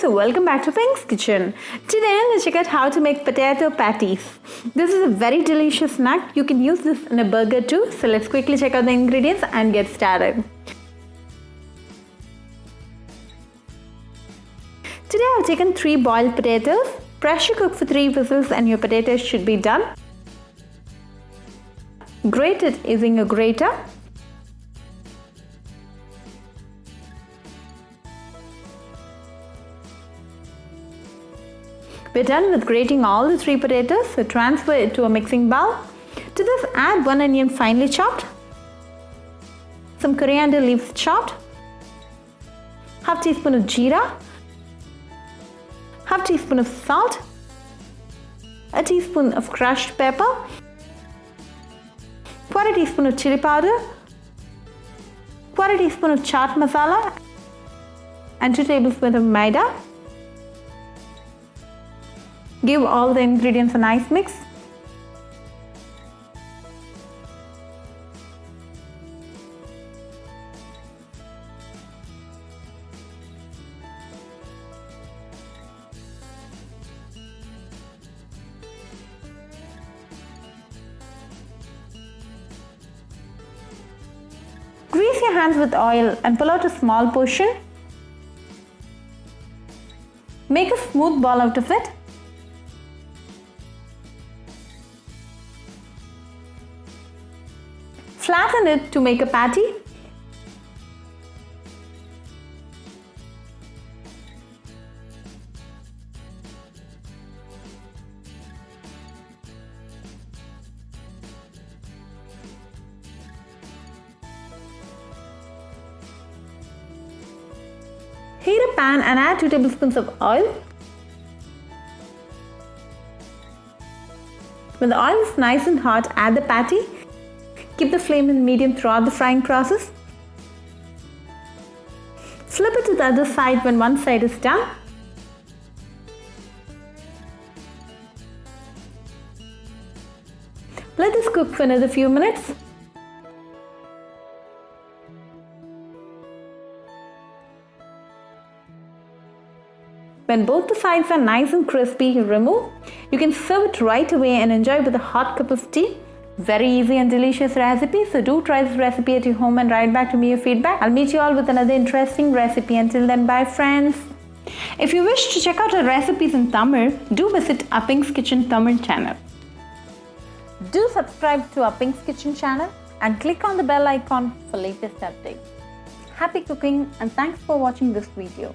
guys, welcome back to Pink's Kitchen. Today let's check out how to make potato patties. This is a very delicious snack. You can use this in a burger too. So let's quickly check out the ingredients and get started. Today I've taken 3 boiled potatoes. Pressure cook for 3 whistles and your potatoes should be done. Grate it using a grater. We're done with grating all the 3 potatoes, so transfer it to a mixing bowl. To this add 1 onion finely chopped, some coriander leaves chopped, half teaspoon of jeera, half teaspoon of salt, a teaspoon of crushed pepper, quarter teaspoon of chilli powder, quarter teaspoon of chaat masala, and 2 tablespoons of maida. Give all the ingredients a nice mix. Grease your hands with oil and pull out a small portion. Make a smooth ball out of it. Flatten it to make a patty. Heat a pan and add 2 tablespoons of oil. When the oil is nice and hot, add the patty. Keep the flame in medium throughout the frying process. Flip it to the other side when one side is done. Let this cook for another few minutes. When both the sides are nice and crispy, remove. You can serve it right away and enjoy with a hot cup of tea. Very easy and delicious recipe, so do try this recipe at your home and write back to me your feedback. I'll meet you all with another interesting recipe. Until then, bye friends. If you wish to check out our recipes in Tamil, do visit Pink's Kitchen Tamil channel. Do subscribe to Pink's Kitchen channel and click on the bell icon for latest updates. Happy cooking and thanks for watching this video.